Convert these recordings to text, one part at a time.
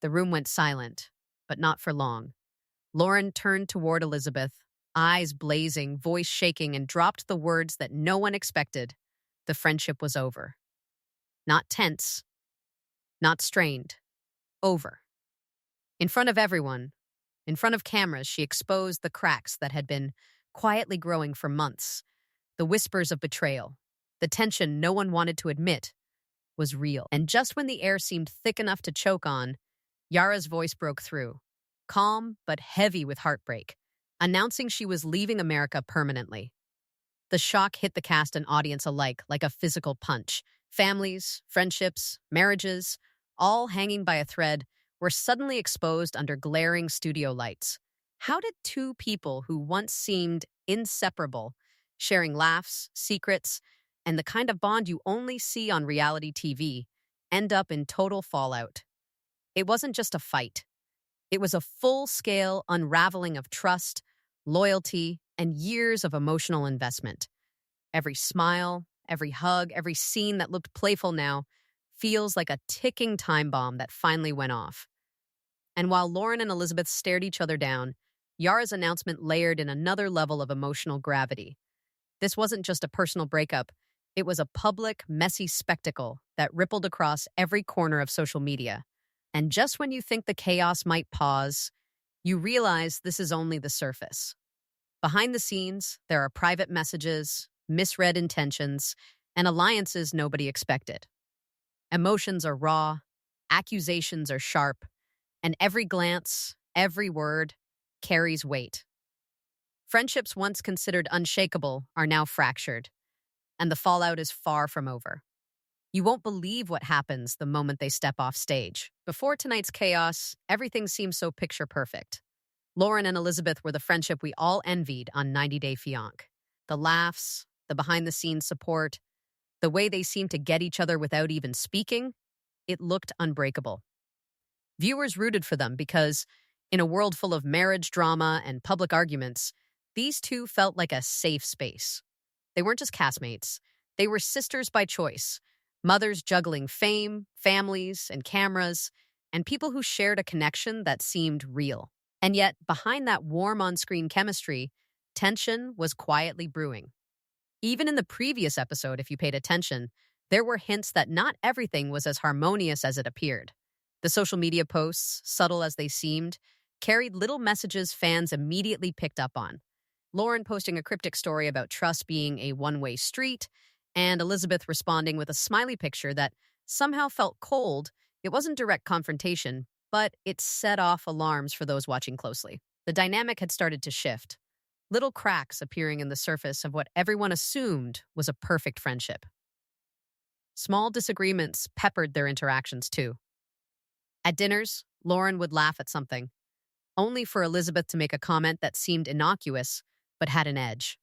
The room went silent, but not for long. Lauren turned toward Elizabeth, eyes blazing, voice shaking, and dropped the words that no one expected. The friendship was over. Not tense, not strained. Over. In front of everyone, in front of cameras, she exposed the cracks that had been quietly growing for months. The whispers of betrayal, the tension no one wanted to admit, was real. And just when the air seemed thick enough to choke on, Yara's voice broke through, calm but heavy with heartbreak, announcing she was leaving America permanently. The shock hit the cast and audience alike like a physical punch. Families, friendships, marriages, all hanging by a thread, were suddenly exposed under glaring studio lights. How did two people who once seemed inseparable, sharing laughs, secrets, and the kind of bond you only see on reality TV, end up in total fallout? It wasn't just a fight. It was a full-scale unraveling of trust, loyalty, and years of emotional investment. Every smile, every hug, every scene that looked playful now feels like a ticking time bomb that finally went off. And while Lauren and Elizabeth stared each other down, Yara's announcement layered in another level of emotional gravity. This wasn't just a personal breakup. It was a public, messy spectacle that rippled across every corner of social media. And just when you think the chaos might pause, you realize this is only the surface. Behind the scenes, there are private messages, misread intentions, and alliances nobody expected. Emotions are raw, accusations are sharp, and every glance, every word, carries weight. Friendships once considered unshakable are now fractured, and the fallout is far from over. You won't believe what happens the moment they step off stage. Before tonight's chaos, everything seemed so picture perfect. Lauren and Elizabeth were the friendship we all envied on 90 Day Fiancé. The laughs, the behind-the-scenes support, the way they seemed to get each other without even speaking, it looked unbreakable. Viewers rooted for them because, in a world full of marriage drama and public arguments, these two felt like a safe space. They weren't just castmates. They were sisters by choice, mothers juggling fame, families, and cameras, and people who shared a connection that seemed real. And yet, behind that warm on-screen chemistry, tension was quietly brewing. Even in the previous episode, if you paid attention, there were hints that not everything was as harmonious as it appeared. The social media posts, subtle as they seemed, carried little messages fans immediately picked up on. Lauren posting a cryptic story about trust being a one-way street, and Elizabeth responding with a smiley picture that somehow felt cold. It wasn't direct confrontation, but it set off alarms for those watching closely. The dynamic had started to shift, little cracks appearing in the surface of what everyone assumed was a perfect friendship. Small disagreements peppered their interactions too. At dinners, Lauren would laugh at something, only for Elizabeth to make a comment that seemed innocuous but had an edge.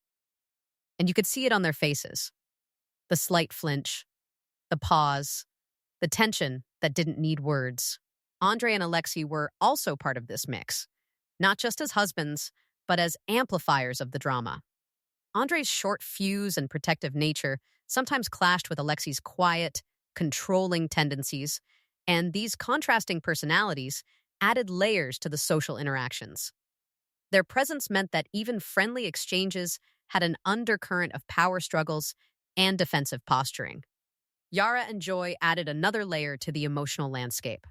And you could see it on their faces. The slight flinch, the pause, the tension that didn't need words. Andre and Alexei were also part of this mix, not just as husbands, but as amplifiers of the drama. Andre's short fuse and protective nature sometimes clashed with Alexei's quiet, controlling tendencies, and these contrasting personalities added layers to the social interactions. Their presence meant that even friendly exchanges had an undercurrent of power struggles and defensive posturing. Yara and Joy added another layer to the emotional landscape.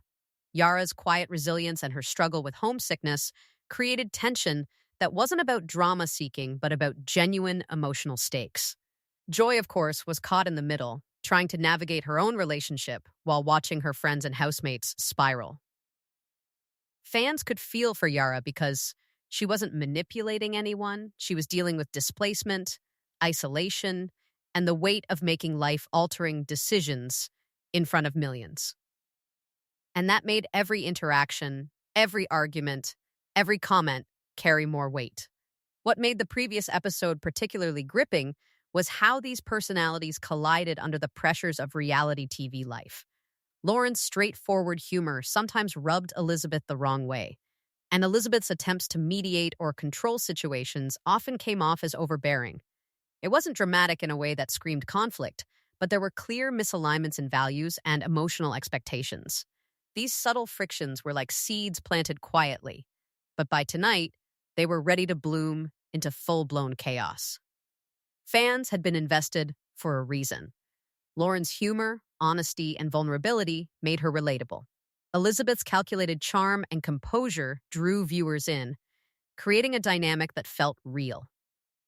Yara's quiet resilience and her struggle with homesickness created tension that wasn't about drama-seeking, but about genuine emotional stakes. Joy, of course, was caught in the middle, trying to navigate her own relationship while watching her friends and housemates spiral. Fans could feel for Yara because she wasn't manipulating anyone. She was dealing with displacement, isolation, and the weight of making life-altering decisions in front of millions. And that made every interaction, every argument, every comment carry more weight. What made the previous episode particularly gripping was how these personalities collided under the pressures of reality TV life. Lauren's straightforward humor sometimes rubbed Elizabeth the wrong way, and Elizabeth's attempts to mediate or control situations often came off as overbearing. It wasn't dramatic in a way that screamed conflict, but there were clear misalignments in values and emotional expectations. These subtle frictions were like seeds planted quietly, but by tonight, they were ready to bloom into full-blown chaos. Fans had been invested for a reason. Lauren's humor, honesty, and vulnerability made her relatable. Elizabeth's calculated charm and composure drew viewers in, creating a dynamic that felt real.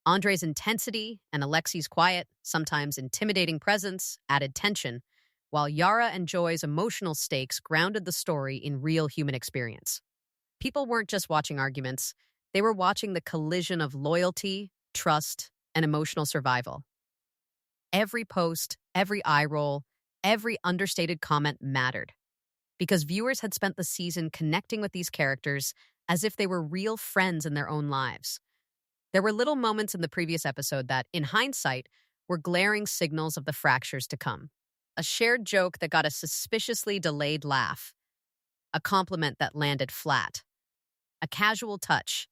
Andre's intensity and Alexi's quiet, sometimes intimidating presence added tension, while Yara and Joy's emotional stakes grounded the story in real human experience. People weren't just watching arguments, they were watching the collision of loyalty, trust, and emotional survival. Every post, every eye roll, every understated comment mattered, because viewers had spent the season connecting with these characters as if they were real friends in their own lives. There were little moments in the previous episode that, in hindsight, were glaring signals of the fractures to come. A shared joke that got a suspiciously delayed laugh, a compliment that landed flat, a casual touch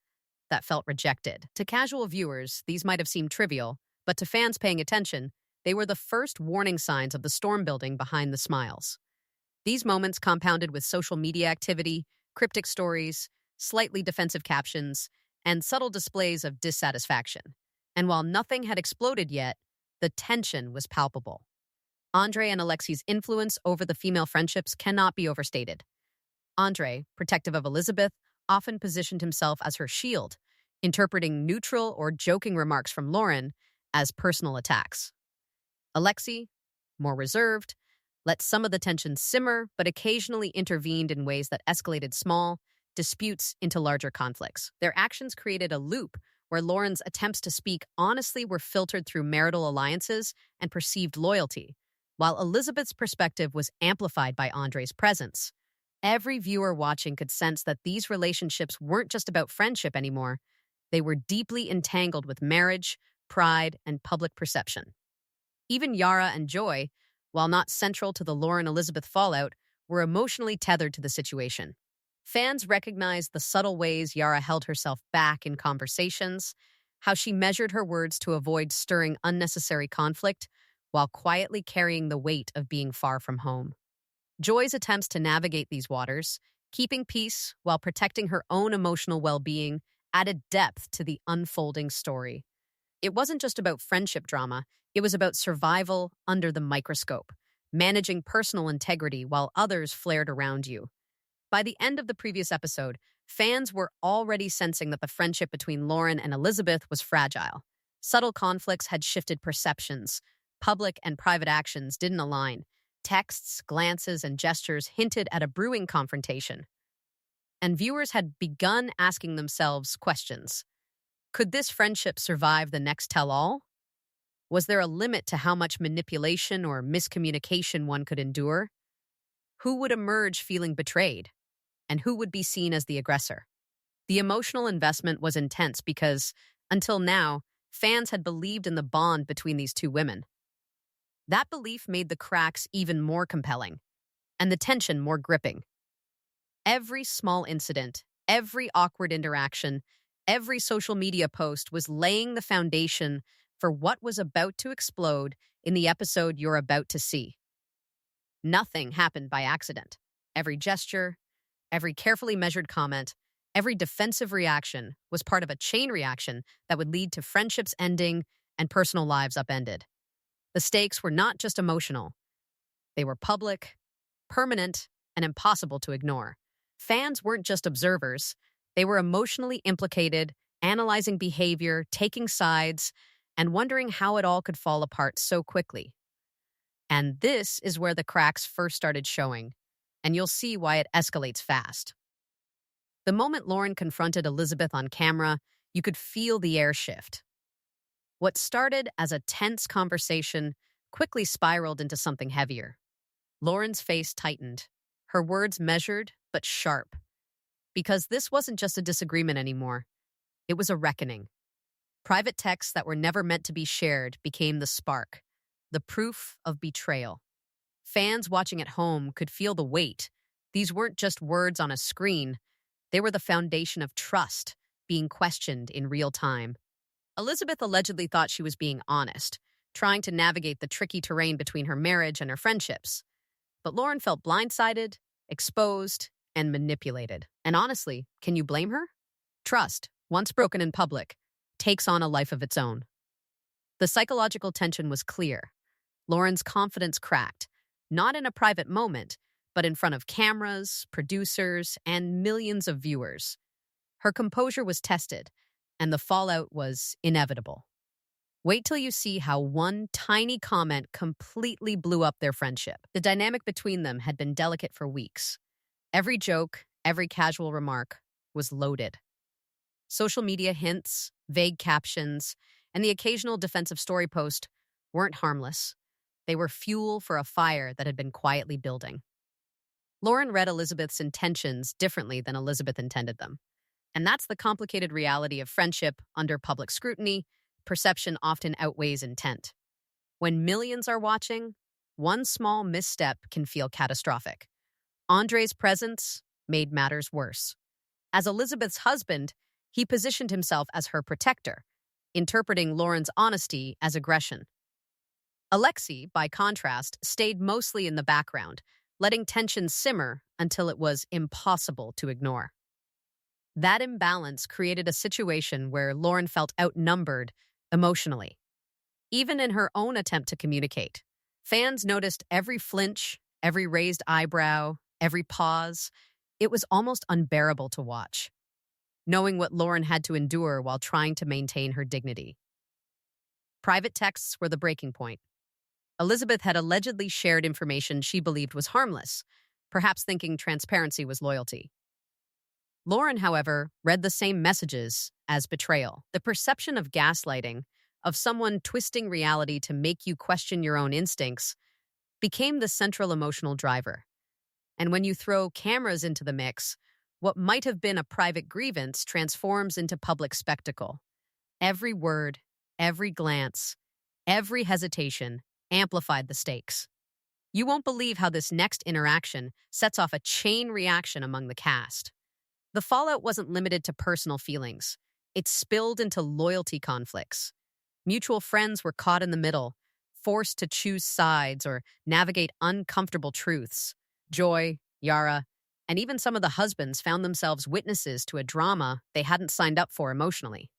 that felt rejected. To casual viewers, these might have seemed trivial, but to fans paying attention, they were the first warning signs of the storm building behind the smiles. These moments compounded with social media activity, cryptic stories, slightly defensive captions, and subtle displays of dissatisfaction. And while nothing had exploded yet, the tension was palpable. Andre and Alexi's influence over the female friendships cannot be overstated. Andre, protective of Elizabeth, often positioned himself as her shield, interpreting neutral or joking remarks from Lauren as personal attacks. Alexi, more reserved, let some of the tension simmer, but occasionally intervened in ways that escalated small disputes into larger conflicts. Their actions created a loop where Lauren's attempts to speak honestly were filtered through marital alliances and perceived loyalty, while Elizabeth's perspective was amplified by Andre's presence. Every viewer watching could sense that these relationships weren't just about friendship anymore. They were deeply entangled with marriage, pride, and public perception. Even Yara and Joy, while not central to the Lauren-Elizabeth fallout, were emotionally tethered to the situation. Fans recognized the subtle ways Yara held herself back in conversations, how she measured her words to avoid stirring unnecessary conflict, while quietly carrying the weight of being far from home. Joy's attempts to navigate these waters, keeping peace while protecting her own emotional well-being, added depth to the unfolding story. It wasn't just about friendship drama, it was about survival under the microscope, managing personal integrity while others flared around you. By the end of the previous episode, fans were already sensing that the friendship between Lauren and Elizabeth was fragile. Subtle conflicts had shifted perceptions. Public and private actions didn't align. Texts, glances, and gestures hinted at a brewing confrontation. And viewers had begun asking themselves questions. Could this friendship survive the next tell-all? Was there a limit to how much manipulation or miscommunication one could endure? Who would emerge feeling betrayed? And who would be seen as the aggressor? The emotional investment was intense because, until now, fans had believed in the bond between these two women. That belief made the cracks even more compelling, and the tension more gripping. Every small incident, every awkward interaction, every social media post was laying the foundation for what was about to explode in the episode you're about to see. Nothing happened by accident. Every gesture, every carefully measured comment, every defensive reaction was part of a chain reaction that would lead to friendships ending and personal lives upended. The stakes were not just emotional. They were public, permanent, and impossible to ignore. Fans weren't just observers. They were emotionally implicated, analyzing behavior, taking sides, and wondering how it all could fall apart so quickly. And this is where the cracks first started showing, and you'll see why it escalates fast. The moment Lauren confronted Elizabeth on camera, you could feel the air shift. What started as a tense conversation quickly spiraled into something heavier. Lauren's face tightened, her words measured but sharp. Because this wasn't just a disagreement anymore, it was a reckoning. Private texts that were never meant to be shared became the spark, the proof of betrayal. Fans watching at home could feel the weight. These weren't just words on a screen, they were the foundation of trust being questioned in real time. Elizabeth allegedly thought she was being honest, trying to navigate the tricky terrain between her marriage and her friendships. But Lauren felt blindsided exposed, and manipulated. And honestly, can you blame her? Trust, once broken in public, takes on a life of its own. The psychological tension was clear. Lauren's confidence cracked, not in a private moment, but in front of cameras, producers, and millions of viewers. Her composure was tested, and the fallout was inevitable. Wait till you see how one tiny comment completely blew up their friendship. The dynamic between them had been delicate for weeks. Every joke, every casual remark was loaded. Social media hints, vague captions, and the occasional defensive story post weren't harmless. They were fuel for a fire that had been quietly building. Lauren read Elizabeth's intentions differently than Elizabeth intended them. And that's the complicated reality of friendship under public scrutiny. Perception often outweighs intent. When millions are watching, one small misstep can feel catastrophic. Andre's presence made matters worse. As Elizabeth's husband, he positioned himself as her protector, interpreting Lauren's honesty as aggression. Alexei, by contrast, stayed mostly in the background, letting tension simmer until it was impossible to ignore. That imbalance created a situation where Lauren felt outnumbered emotionally. Even in her own attempt to communicate, fans noticed every flinch, every raised eyebrow, every pause. It was almost unbearable to watch, knowing what Lauren had to endure while trying to maintain her dignity. Private texts were the breaking point. Elizabeth had allegedly shared information she believed was harmless, perhaps thinking transparency was loyalty. Lauren, however, read the same messages as betrayal. The perception of gaslighting, of someone twisting reality to make you question your own instincts, became the central emotional driver. And when you throw cameras into the mix, what might have been a private grievance transforms into public spectacle. Every word, every glance, every hesitation amplified the stakes. You won't believe how this next interaction sets off a chain reaction among the cast. The fallout wasn't limited to personal feelings. It spilled into loyalty conflicts. Mutual friends were caught in the middle, forced to choose sides or navigate uncomfortable truths. Joy, Yara, and even some of the husbands found themselves witnesses to a drama they hadn't signed up for emotionally.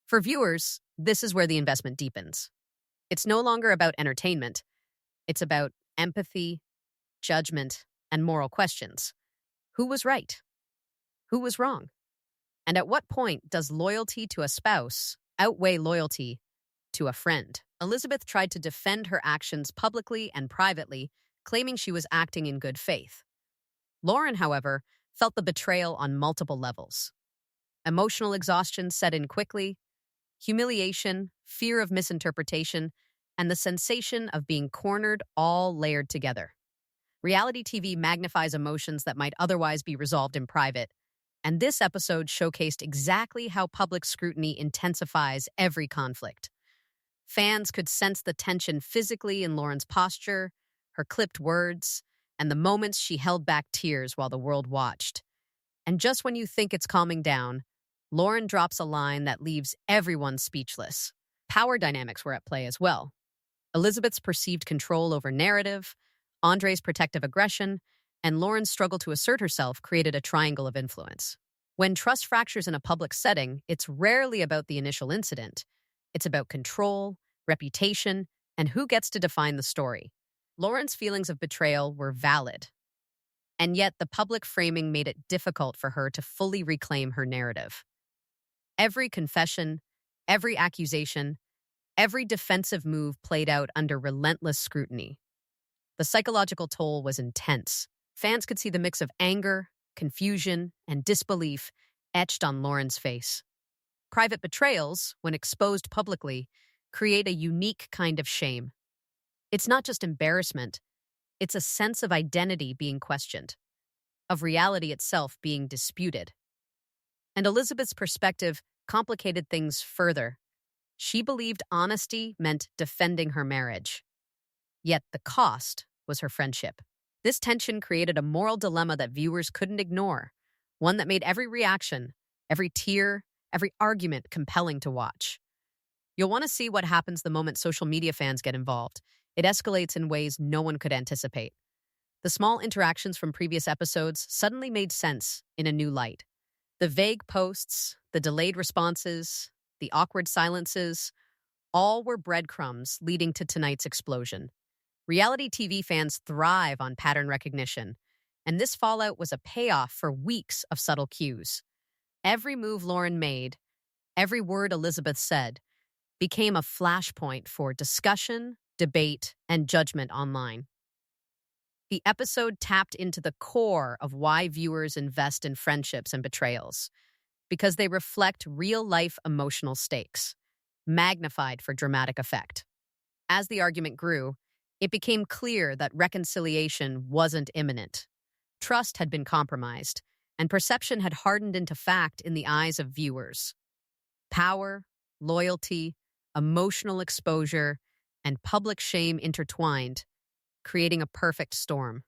For viewers, this is where the investment deepens. It's no longer about entertainment. It's about empathy, judgment, and moral questions. Who was right? Who was wrong? And at what point does loyalty to a spouse outweigh loyalty to a friend? Elizabeth tried to defend her actions publicly and privately, claiming she was acting in good faith. Lauren, however, felt the betrayal on multiple levels. Emotional exhaustion set in quickly, humiliation, fear of misinterpretation, and the sensation of being cornered all layered together. Reality TV magnifies emotions that might otherwise be resolved in private, and this episode showcased exactly how public scrutiny intensifies every conflict. Fans could sense the tension physically in Lauren's posture, her clipped words, and the moments she held back tears while the world watched. And just when you think it's calming down, Lauren drops a line that leaves everyone speechless. Power dynamics were at play as well. Elizabeth's perceived control over narrative, Andre's protective aggression, and Lauren's struggle to assert herself created a triangle of influence. When trust fractures in a public setting, it's rarely about the initial incident. It's about control, reputation, and who gets to define the story. Lauren's feelings of betrayal were valid, and yet the public framing made it difficult for her to fully reclaim her narrative. Every confession, every accusation, every defensive move played out under relentless scrutiny. The psychological toll was intense. Fans could see the mix of anger, confusion, and disbelief etched on Lauren's face. Private betrayals, when exposed publicly, create a unique kind of shame. It's not just embarrassment, it's a sense of identity being questioned, of reality itself being disputed. And Elizabeth's perspective complicated things further. She believed honesty meant defending her marriage. Yet the cost was her friendship. This tension created a moral dilemma that viewers couldn't ignore, one that made every reaction, every tear, every argument compelling to watch. You'll want to see what happens the moment social media fans get involved. It escalates in ways no one could anticipate. The small interactions from previous episodes suddenly made sense in a new light. The vague posts, the delayed responses, the awkward silences, all were breadcrumbs leading to tonight's explosion. Reality TV fans thrive on pattern recognition, and this fallout was a payoff for weeks of subtle cues. Every move Lauren made, every word Elizabeth said, became a flashpoint for discussion, debate, and judgment online. The episode tapped into the core of why viewers invest in friendships and betrayals, because they reflect real-life emotional stakes, magnified for dramatic effect. As the argument grew, it became clear that reconciliation wasn't imminent. Trust had been compromised, and perception had hardened into fact in the eyes of viewers. Power, loyalty, emotional exposure, and public shame intertwined, creating a perfect storm.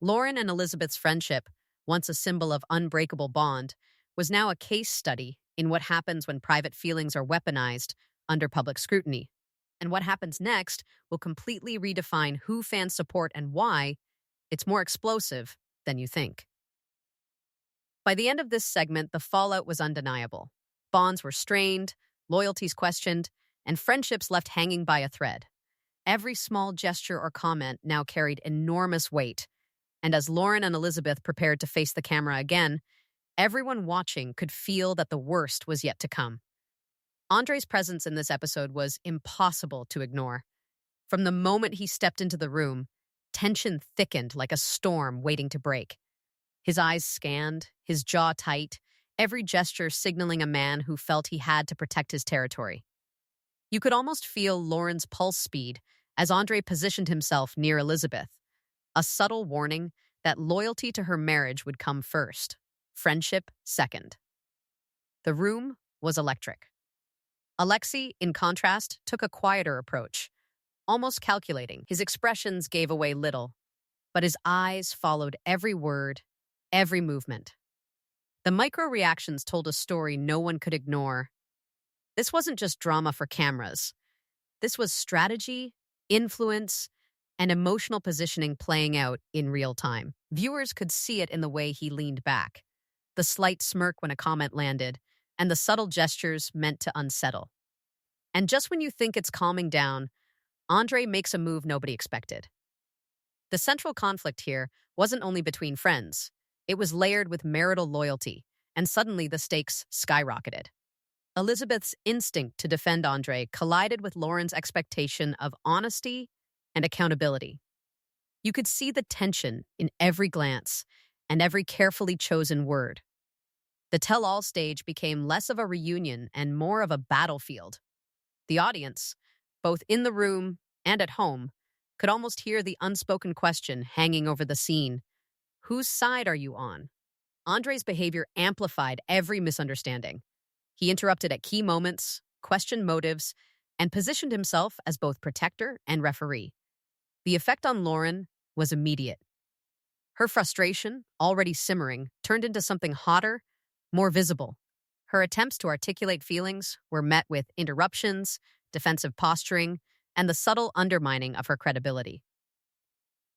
Lauren and Elizabeth's friendship, once a symbol of unbreakable bond, was now a case study in what happens when private feelings are weaponized under public scrutiny. And what happens next will completely redefine who fans support and why. It's more explosive than you think. By the end of this segment, the fallout was undeniable. Bonds were strained, loyalties questioned, and friendships left hanging by a thread. Every small gesture or comment now carried enormous weight, and as Lauren and Elizabeth prepared to face the camera again, everyone watching could feel that the worst was yet to come. Andre's presence in this episode was impossible to ignore. From the moment he stepped into the room, tension thickened like a storm waiting to break. His eyes scanned, his jaw tight, every gesture signaling a man who felt he had to protect his territory. You could almost feel Lauren's pulse speed as Andre positioned himself near Elizabeth, a subtle warning that loyalty to her marriage would come first, friendship second. The room was electric. Alexei, in contrast, took a quieter approach, almost calculating. His expressions gave away little, but his eyes followed every word, every movement. The micro-reactions told a story no one could ignore. This wasn't just drama for cameras. This was strategy, influence, and emotional positioning playing out in real time. Viewers could see it in the way he leaned back, the slight smirk when a comment landed, and the subtle gestures meant to unsettle. And just when you think it's calming down, Andre makes a move nobody expected. The central conflict here wasn't only between friends. It was layered with marital loyalty, and suddenly the stakes skyrocketed. Elizabeth's instinct to defend Andre collided with Lauren's expectation of honesty and accountability. You could see the tension in every glance and every carefully chosen word. The tell-all stage became less of a reunion and more of a battlefield. The audience, both in the room and at home, could almost hear the unspoken question hanging over the scene. Whose side are you on? Andre's behavior amplified every misunderstanding. He interrupted at key moments, questioned motives, and positioned himself as both protector and referee. The effect on Lauren was immediate. Her frustration, already simmering, turned into something hotter, more visible. Her attempts to articulate feelings were met with interruptions, defensive posturing, and the subtle undermining of her credibility.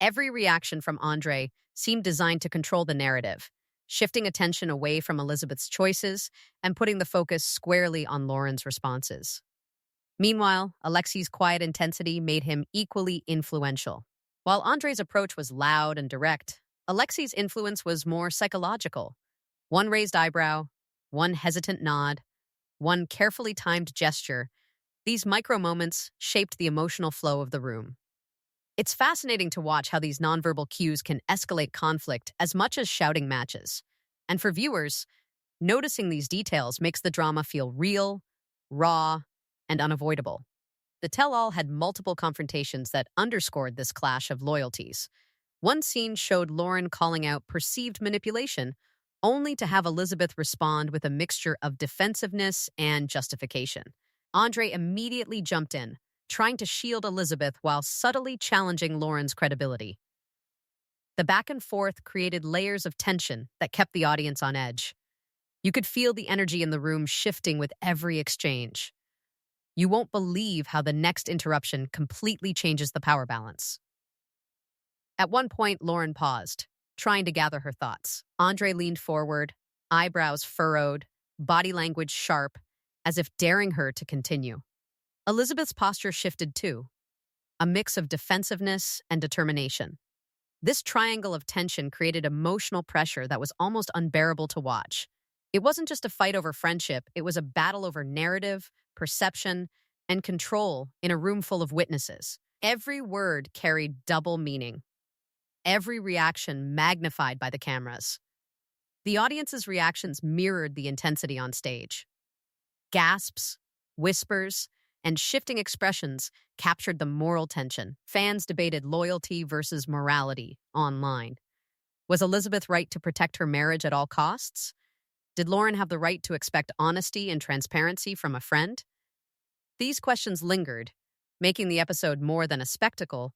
Every reaction from Andre seemed designed to control the narrative, shifting attention away from Elizabeth's choices and putting the focus squarely on Lauren's responses. Meanwhile, Alexei's quiet intensity made him equally influential. While Andre's approach was loud and direct, Alexei's influence was more psychological. One raised eyebrow, one hesitant nod, one carefully timed gesture. These micro-moments shaped the emotional flow of the room. It's fascinating to watch how these nonverbal cues can escalate conflict as much as shouting matches. And for viewers, noticing these details makes the drama feel real, raw, and unavoidable. The tell-all had multiple confrontations that underscored this clash of loyalties. One scene showed Lauren calling out perceived manipulation, only to have Elizabeth respond with a mixture of defensiveness and justification. Andre immediately jumped in, trying to shield Elizabeth while subtly challenging Lauren's credibility. The back and forth created layers of tension that kept the audience on edge. You could feel the energy in the room shifting with every exchange. You won't believe how the next interruption completely changes the power balance. At one point, Lauren paused, trying to gather her thoughts. Andre leaned forward, eyebrows furrowed, body language sharp, as if daring her to continue. Elizabeth's posture shifted too, a mix of defensiveness and determination. This triangle of tension created emotional pressure that was almost unbearable to watch. It wasn't just a fight over friendship, it was a battle over narrative, perception, and control in a room full of witnesses. Every word carried double meaning, every reaction magnified by the cameras. The audience's reactions mirrored the intensity on stage. Gasps, whispers, and shifting expressions captured the moral tension. Fans debated loyalty versus morality online. Was Elizabeth right to protect her marriage at all costs? Did Lauren have the right to expect honesty and transparency from a friend? These questions lingered, making the episode more than a spectacle.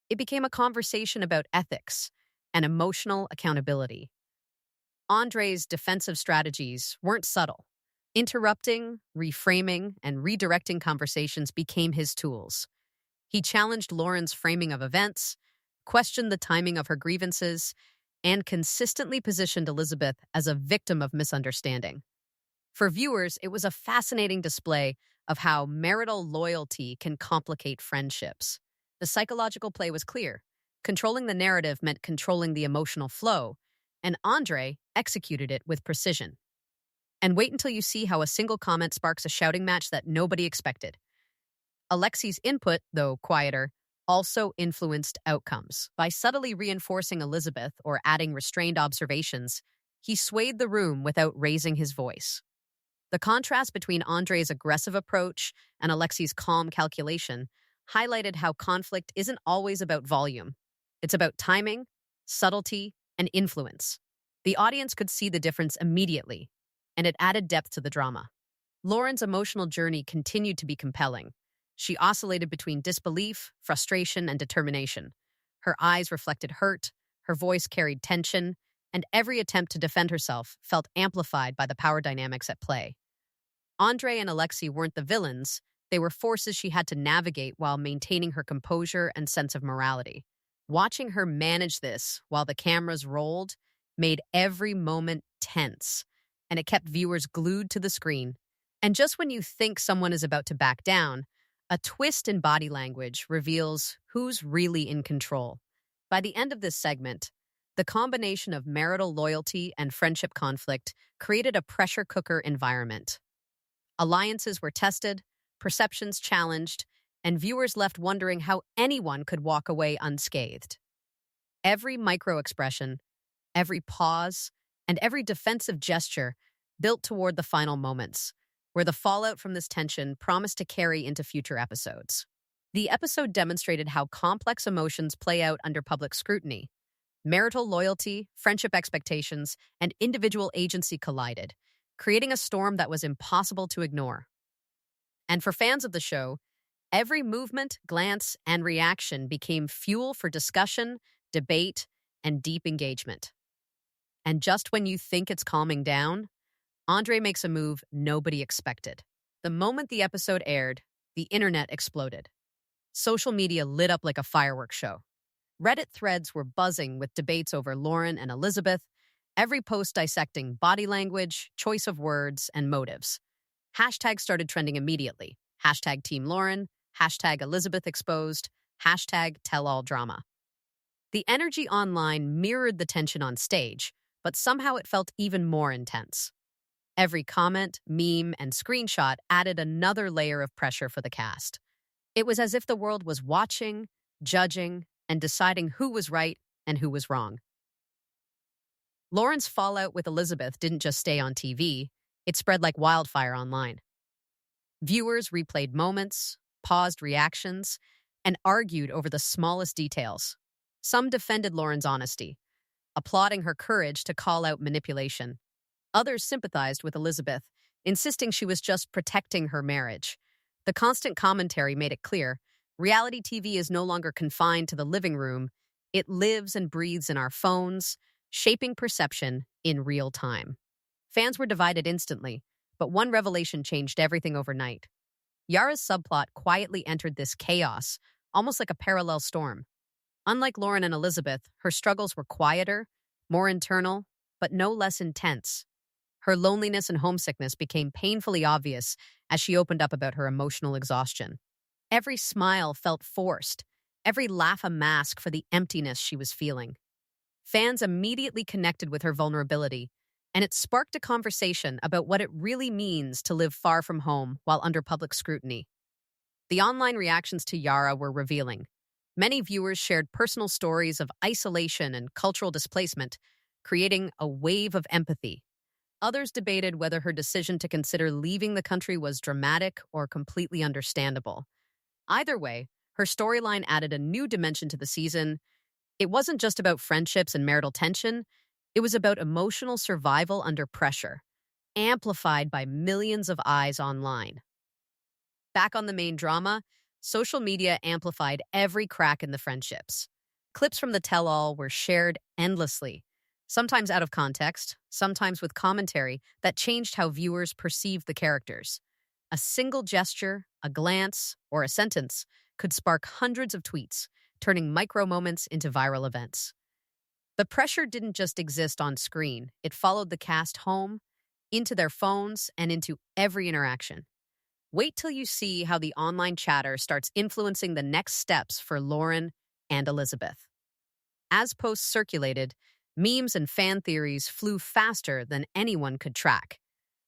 It became a conversation about ethics and emotional accountability. Andre's defensive strategies weren't subtle. Interrupting, reframing, and redirecting conversations became his tools. He challenged Lauren's framing of events, questioned the timing of her grievances, and consistently positioned Elizabeth as a victim of misunderstanding. For viewers, it was a fascinating display of how marital loyalty can complicate friendships. The psychological play was clear. Controlling the narrative meant controlling the emotional flow, and Andre executed it with precision. And wait until you see how a single comment sparks a shouting match that nobody expected. Alexi's input, though quieter, also influenced outcomes. By subtly reinforcing Elizabeth or adding restrained observations, he swayed the room without raising his voice. The contrast between Andre's aggressive approach and Alexi's calm calculation highlighted how conflict isn't always about volume. It's about timing, subtlety, and influence. The audience could see the difference immediately, and it added depth to the drama. Lauren's emotional journey continued to be compelling. She oscillated between disbelief, frustration, and determination. Her eyes reflected hurt, her voice carried tension, and every attempt to defend herself felt amplified by the power dynamics at play. Andre and Alexei weren't the villains, they were forces she had to navigate while maintaining her composure and sense of morality. Watching her manage this while the cameras rolled made every moment tense, and it kept viewers glued to the screen. And just when you think someone is about to back down, a twist in body language reveals who's really in control. By the end of this segment, the combination of marital loyalty and friendship conflict created a pressure cooker environment. Alliances were tested, perceptions challenged, and viewers left wondering how anyone could walk away unscathed. Every micro-expression, every pause, and every defensive gesture built toward the final moments, where the fallout from this tension promised to carry into future episodes. The episode demonstrated how complex emotions play out under public scrutiny. Marital loyalty, friendship expectations, and individual agency collided, creating a storm that was impossible to ignore. And for fans of the show, every movement, glance, and reaction became fuel for discussion, debate, and deep engagement. And just when you think it's calming down, Andre makes a move nobody expected. The moment the episode aired, the internet exploded. Social media lit up like a fireworks show. Reddit threads were buzzing with debates over Lauren and Elizabeth, every post dissecting body language, choice of words, and motives. Hashtags started trending immediately. Hashtag Team Lauren, hashtag Elizabeth exposed, hashtag Tell All Drama. The energy online mirrored the tension on stage, but somehow it felt even more intense. Every comment, meme, and screenshot added another layer of pressure for the cast. It was as if the world was watching, judging, and deciding who was right and who was wrong. Lauren's fallout with Elizabeth didn't just stay on TV, it spread like wildfire online. Viewers replayed moments, paused reactions, and argued over the smallest details. Some defended Lauren's honesty, applauding her courage to call out manipulation. Others sympathized with Elizabeth, insisting she was just protecting her marriage. The constant commentary made it clear, reality TV is no longer confined to the living room. It lives and breathes in our phones, shaping perception in real time. Fans were divided instantly, but one revelation changed everything overnight. Yara's subplot quietly entered this chaos, almost like a parallel storm. Unlike Lauren and Elizabeth, her struggles were quieter, more internal, but no less intense. Her loneliness and homesickness became painfully obvious as she opened up about her emotional exhaustion. Every smile felt forced, every laugh a mask for the emptiness she was feeling. Fans immediately connected with her vulnerability, and it sparked a conversation about what it really means to live far from home while under public scrutiny. The online reactions to Yara were revealing. Many viewers shared personal stories of isolation and cultural displacement, creating a wave of empathy. Others debated whether her decision to consider leaving the country was dramatic or completely understandable. Either way, her storyline added a new dimension to the season. It wasn't just about friendships and marital tension, it was about emotional survival under pressure, amplified by millions of eyes online. Back on the main drama, social media amplified every crack in the friendships. Clips from the tell-all were shared endlessly, sometimes out of context, sometimes with commentary that changed how viewers perceived the characters. A single gesture, a glance, or a sentence could spark hundreds of tweets, turning micro moments into viral events. The pressure didn't just exist on screen, it followed the cast home, into their phones, and into every interaction. Wait till you see how the online chatter starts influencing the next steps for Lauren and Elizabeth. As posts circulated, memes and fan theories flew faster than anyone could track.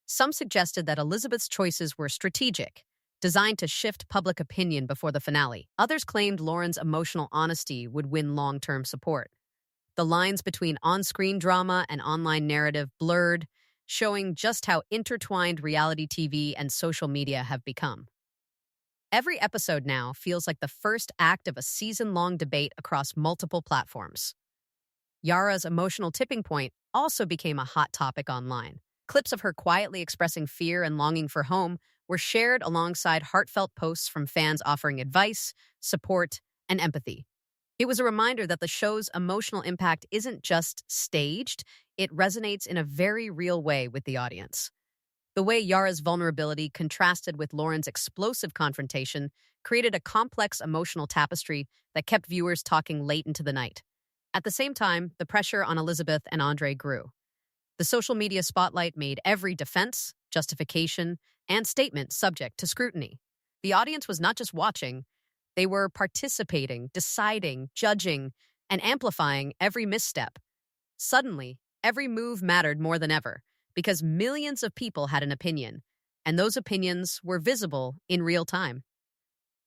Some suggested that Elizabeth's choices were strategic, designed to shift public opinion before the finale. Others claimed Lauren's emotional honesty would win long-term support. The lines between on-screen drama and online narrative blurred, showing just how intertwined reality TV and social media have become. Every episode now feels like the first act of a season-long debate across multiple platforms. Yara's emotional tipping point also became a hot topic online. Clips of her quietly expressing fear and longing for home were shared alongside heartfelt posts from fans offering advice, support, and empathy. It was a reminder that the show's emotional impact isn't just staged, it resonates in a very real way with the audience. The way Yara's vulnerability contrasted with Lauren's explosive confrontation created a complex emotional tapestry that kept viewers talking late into the night. At the same time, the pressure on Elizabeth and Andre grew. The social media spotlight made every defense, justification, and statement subject to scrutiny. The audience was not just watching, they were participating, deciding, judging, and amplifying every misstep. Suddenly, every move mattered more than ever because millions of people had an opinion, and those opinions were visible in real time.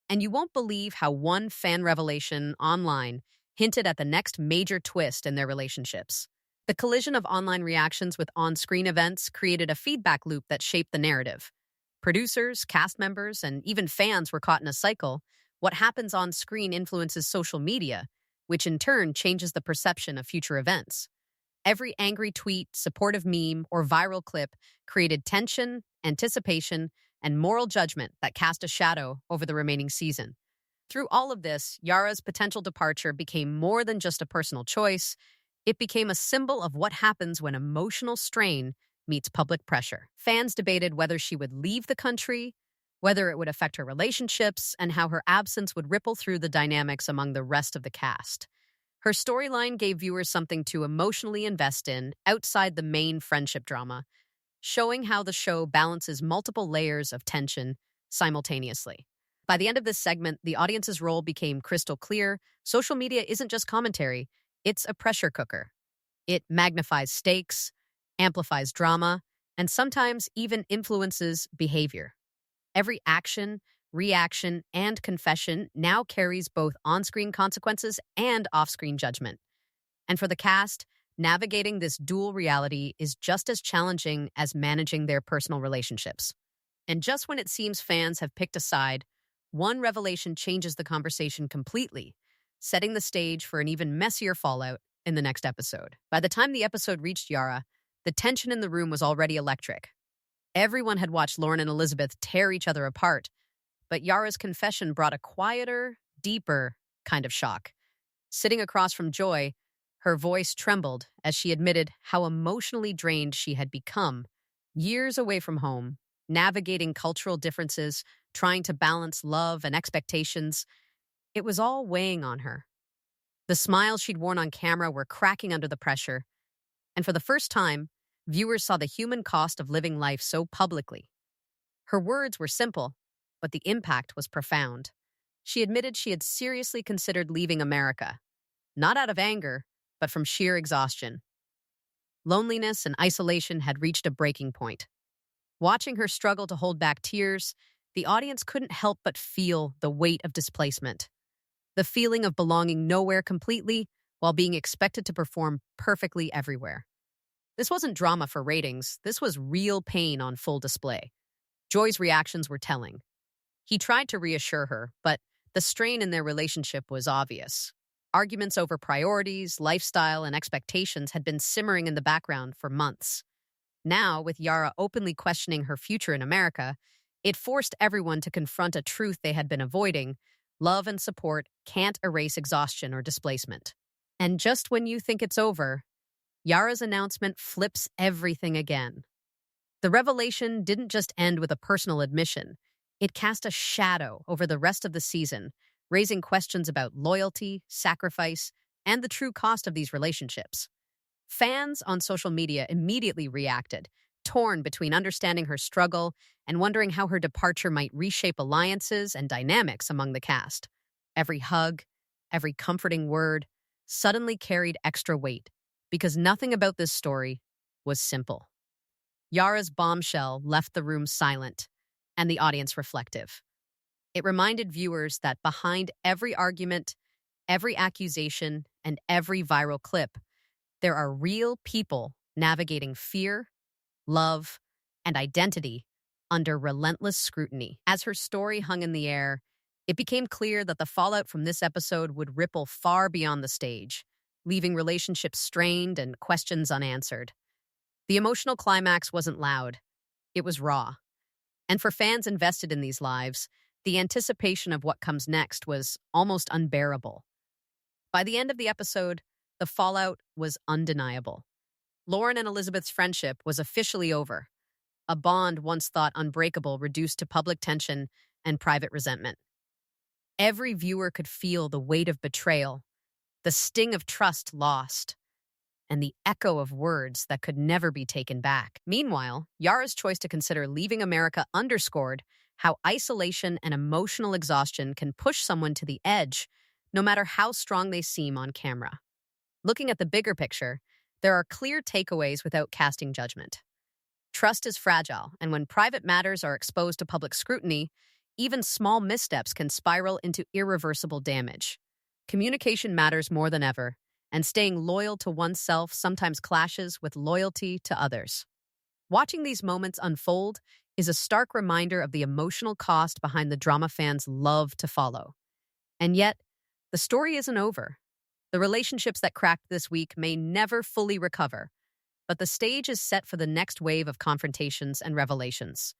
And you won't believe how one fan revelation online hinted at the next major twist in their relationships. The collision of online reactions with on-screen events created a feedback loop that shaped the narrative. Producers, cast members, and even fans were caught in a cycle. What happens on screen influences social media, which in turn changes the perception of future events. Every angry tweet, supportive meme, or viral clip created tension, anticipation, and moral judgment that cast a shadow over the remaining season. Through all of this, Yara's potential departure became more than just a personal choice. It became a symbol of what happens when emotional strain meets public pressure. Fans debated whether she would leave the country, whether it would affect her relationships, and how her absence would ripple through the dynamics among the rest of the cast. Her storyline gave viewers something to emotionally invest in outside the main friendship drama, showing how the show balances multiple layers of tension simultaneously. By the end of this segment, the audience's role became crystal clear. Social media isn't just commentary, it's a pressure cooker. It magnifies stakes, amplifies drama, and sometimes even influences behavior. Every action, reaction, and confession now carries both on-screen consequences and off-screen judgment. And for the cast, navigating this dual reality is just as challenging as managing their personal relationships. And just when it seems fans have picked a side, one revelation changes the conversation completely, setting the stage for an even messier fallout in the next episode. By the time the episode reached Yara, the tension in the room was already electric. Everyone had watched Lauren and Elizabeth tear each other apart, but Yara's confession brought a quieter, deeper kind of shock. Sitting across from Joy, her voice trembled as she admitted how emotionally drained she had become. Years away from home, navigating cultural differences, trying to balance love and expectations, it was all weighing on her. The smiles she'd worn on camera were cracking under the pressure, and for the first time, viewers saw the human cost of living life so publicly. Her words were simple, but the impact was profound. She admitted she had seriously considered leaving America, not out of anger, but from sheer exhaustion. Loneliness and isolation had reached a breaking point. Watching her struggle to hold back tears, the audience couldn't help but feel the weight of displacement. The feeling of belonging nowhere completely while being expected to perform perfectly everywhere. This wasn't drama for ratings, this was real pain on full display. Joy's reactions were telling. He tried to reassure her, but the strain in their relationship was obvious. Arguments over priorities, lifestyle, and expectations had been simmering in the background for months. Now, with Yara openly questioning her future in America, it forced everyone to confront a truth they had been avoiding. Love and support can't erase exhaustion or displacement. And just when you think it's over, Yara's announcement flips everything again. The revelation didn't just end with a personal admission. It cast a shadow over the rest of the season, raising questions about loyalty, sacrifice, and the true cost of these relationships. Fans on social media immediately reacted, torn between understanding her struggle and wondering how her departure might reshape alliances and dynamics among the cast. Every hug, every comforting word, suddenly carried extra weight, because nothing about this story was simple. Yara's bombshell left the room silent, and the audience reflective. It reminded viewers that behind every argument, every accusation, and every viral clip, there are real people navigating fear, love, and identity under relentless scrutiny. As her story hung in the air, it became clear that the fallout from this episode would ripple far beyond the stage, leaving relationships strained and questions unanswered. The emotional climax wasn't loud, it was raw. And for fans invested in these lives, the anticipation of what comes next was almost unbearable. By the end of the episode, the fallout was undeniable. Lauren and Elizabeth's friendship was officially over, a bond once thought unbreakable reduced to public tension and private resentment. Every viewer could feel the weight of betrayal, the sting of trust lost, and the echo of words that could never be taken back. Meanwhile, Yara's choice to consider leaving America underscored how isolation and emotional exhaustion can push someone to the edge, no matter how strong they seem on camera. Looking at the bigger picture, there are clear takeaways without casting judgment. Trust is fragile, and when private matters are exposed to public scrutiny, even small missteps can spiral into irreversible damage. Communication matters more than ever, and staying loyal to oneself sometimes clashes with loyalty to others. Watching these moments unfold is a stark reminder of the emotional cost behind the drama fans love to follow. And yet, the story isn't over. The relationships that cracked this week may never fully recover, but the stage is set for the next wave of confrontations and revelations.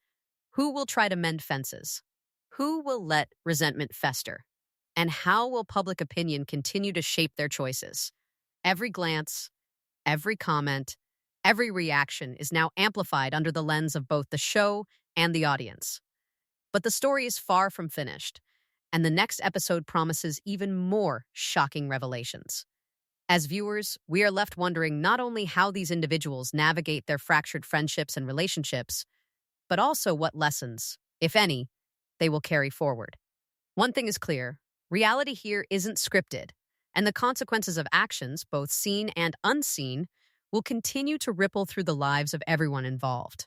Who will try to mend fences? Who will let resentment fester? And how will public opinion continue to shape their choices? Every glance, every comment, every reaction is now amplified under the lens of both the show and the audience. But the story is far from finished, and the next episode promises even more shocking revelations. As viewers, we are left wondering not only how these individuals navigate their fractured friendships and relationships, but also what lessons, if any, they will carry forward. One thing is clear, reality here isn't scripted, and the consequences of actions, both seen and unseen, will continue to ripple through the lives of everyone involved.